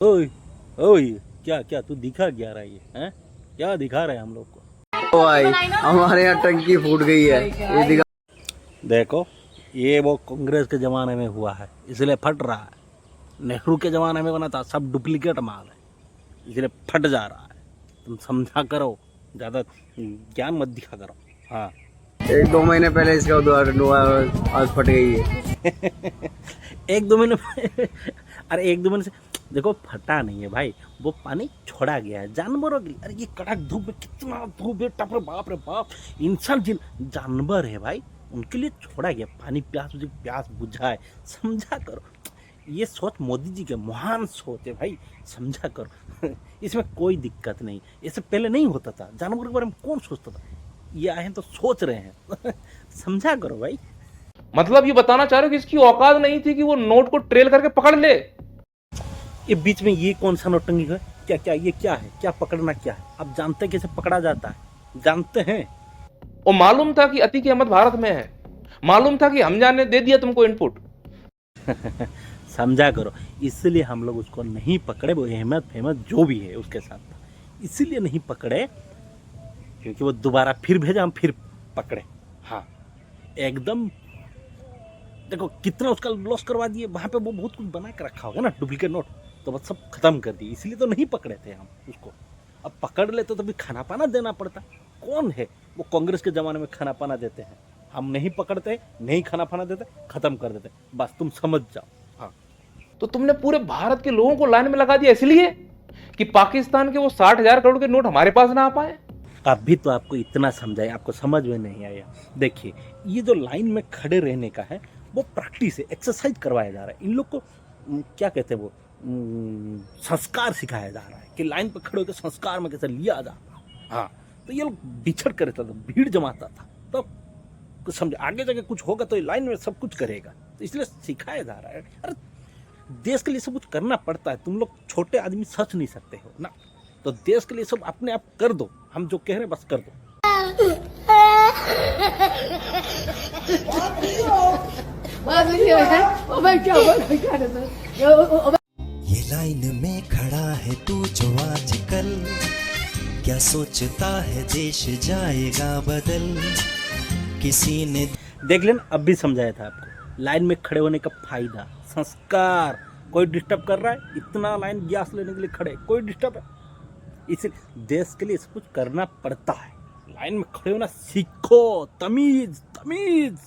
ओए ओए, क्या क्या तू दिखा क्या रहा है? हैं? क्या दिखा रहा है हम लोग को? ओ भाई हमारे यहाँ टंकी फूट गई है। ये दिखा। देखो, ये वो कांग्रेस के ज़माने में हुआ है, इसलिए फट रहा है। नेहरू के ज़माने में बना था, सब डुप्लीकेट माल है, इसलिए फट जा रहा है। तुम समझा करो, ज़्यादा ज्ञान मत दिखा करो। हाँ। 1-2 महीने पहले इसका उद्घाटन आज फट गई है। एक दो महीने अरे एक दो महीने से देखो, फटा नहीं है भाई, वो पानी छोड़ा गया है जानवरों के लिए। अरे ये कड़क धूप में कितना धूप है, टप रे बाप रे बाप। इंसान जिन जानवर है भाई, उनके लिए छोड़ा गया पानी, प्यास बुझाए, समझा करो। ये सोच मोदी जी के महान सोच है भाई, समझा करो। इसमें कोई दिक्कत नहीं, इससे पहले नहीं होता था। जानवरों के बारे में कौन सोचता था? ये आए हैं तो सोच रहे हैं। समझा करो भाई। मतलब ये बताना चाह रहे हो कि इसकी औकात नहीं थी कि वो नोट को ट्रेल करके पकड़ ले। ये बीच में ये कौन सा नौटंकी है? क्या क्या ये क्या है? क्या पकड़ना क्या है? आप जानते हैं कैसे पकड़ा जाता है? जानते हैं? और मालूम था कि अति की अहमद भारत में है, मालूम था कि हमजा ने दे दिया तुमको इनपुट। समझा करो, इसलिए हम लोग उसको नहीं पकड़े। वो अहमद फेमद जो भी है उसके साथ था, इसीलिए नहीं पकड़े क्योंकि वो दोबारा फिर भेजा, हम फिर पकड़े। हाँ, एकदम देखो कितना उसका लॉस करवा दिए। वहाँ पे वो बहुत कुछ बना के रखा होगा ना, डुप्लीकेट नोट, तो बस सब खत्म कर दिए। इसलिए तो नहीं पकड़े थे हम उसको। अब पकड़ लेते तो भी खाना पाना देना पड़ता। कौन है वो कांग्रेस के ज़माने में खाना पाना देते हैं? हम नहीं पकड़ते, नहीं खाना पाना देते, खत्म कर देते। बस तुम समझ जाओ। हाँ, तो तुमने पूरे भारत के लोगों को लाइन में लगा दिया इसलिए कि पाकिस्तान के वो 60,000 करोड़ के नोट हमारे पास ना आ पाए। अभी तो आपको इतना समझाए, आपको समझ में नहीं आया। देखिए, ये जो लाइन में खड़े रहने का है, वो प्रैक्टिस है, एक्सरसाइज करवाया जा रहा है। इन लोग को क्या कहते हैं, वो संस्कार सिखाया जा रहा है कि लाइन पर खड़े होकर संस्कार में कैसे लिया जाता है। हाँ, तो ये लोग बिछड़ कर रहता था, भीड़ जमाता था, तो कुछ समझ आगे जाके कुछ होगा तो लाइन में सब कुछ करेगा, तो इसलिए सिखाया जा रहा है। अरे देश के लिए सब कुछ करना पड़ता है। तुम लोग छोटे आदमी सोच नहीं सकते हो ना, तो देश के लिए सब अपने आप कर दो। हम जो कह रहे हैं बस कर दो। ये लाइन में खड़ा है तू जो आजकल, क्या सोचता है देश जाएगा बदल। किसी ने देख लेना, अब भी समझाया था आपको। लाइन में खड़े होने का फायदा, संस्कार। कोई डिस्टर्ब कर रहा है, इतना लाइन गैस लेने के लिए खड़े, कोई डिस्टर्ब है? इसलिए देश के लिए सब कुछ करना पड़ता है। लाइन में खड़े होना सीखो, तमीज तमीज।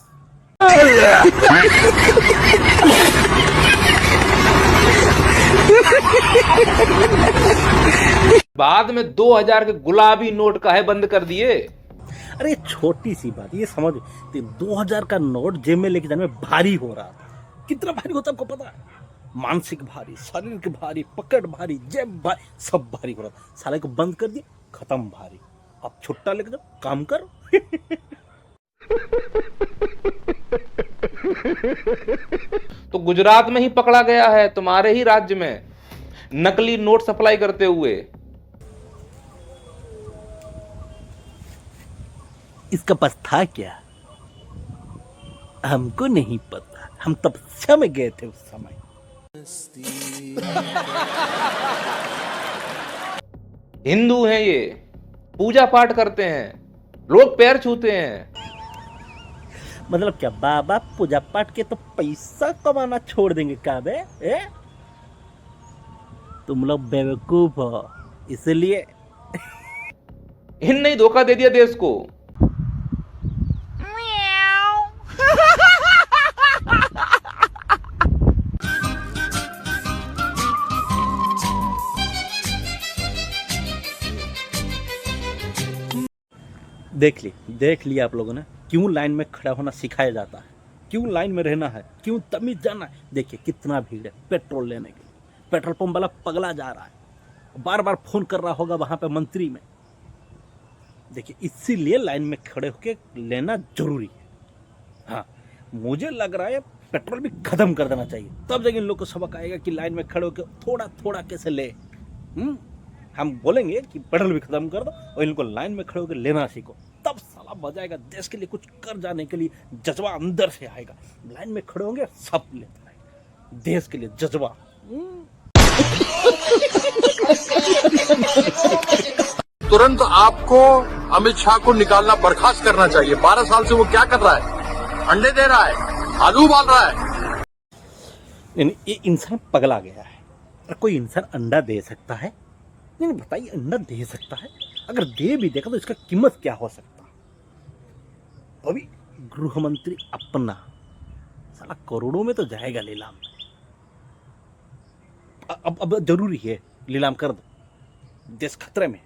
बाद में 2000 के गुलाबी नोट का है बंद कर दिए। अरे छोटी सी बात, ये समझ, 2000 का नोट जेब में लेके जाने में भारी हो रहा था। कितना भारी होता है आपको पता है? मानसिक भारी, शरीर के भारी, पकड़ भारी, जेब भारी, सब भारी हो रहा था। साले को बंद कर दिए, खत्म भारी। अब छुट्टा लेके जाओ, काम करो। तो गुजरात में ही पकड़ा गया है, तुम्हारे ही राज्य में, नकली नोट सप्लाई करते हुए। इसका पास था क्या? हमको नहीं पता, हम तपस्या में गए थे उस समय। हिंदू हैं ये, पूजा पाठ करते हैं, लोग पैर छूते हैं। मतलब क्या बाबा पूजा पाठ के तो पैसा कमाना छोड़ देंगे क्या बे? तुम लोग बेवकूफ हो, इसलिए इन नहीं धोखा दे दिया देश को। देख लिया आप लोगों ने क्यों लाइन में खड़ा होना सिखाया जाता है, क्यों लाइन में रहना है, क्यों तमीज जाना है। देखिए कितना भीड़ है पेट्रोल लेने के लिए। पेट्रोल पंप वाला पगला जा रहा है, बार बार फोन कर रहा होगा वहां पे मंत्री में। देखिए इसीलिए लाइन में खड़े होके लेना जरूरी है। हाँ, मुझे लग रहा है पेट्रोल भी खत्म कर देना चाहिए, तब जाके इन लोग को सबक आएगा कि लाइन में खड़े होकर थोड़ा थोड़ा कैसे ले। हम बोलेंगे कि पेट्रोल भी खत्म कर दो और इनको लाइन में खड़े होकर लेना सीखो, तब साला मजा आएगा। देश के लिए कुछ कर जाने के लिए जज्बा अंदर से आएगा। लाइन में खड़े होंगे सब लेता है, देश के लिए जज्बा। तुरंत आपको अमित शाह को निकालना, बर्खास्त करना चाहिए। 12 साल से वो क्या कर रहा है? अंडे दे रहा है, आलू उबाल रहा है। यानी ये इंसान पगला गया है। और कोई इंसान अंडा दे सकता है? नहीं बताइए, अंडा दे सकता है? अगर दे भी देगा तो इसका कीमत क्या हो सकता? अभी गृह मंत्री अपना साला करोड़ों में तो जाएगा नीलाम में। अब जरूरी है नीलाम कर दो, देश खतरे में।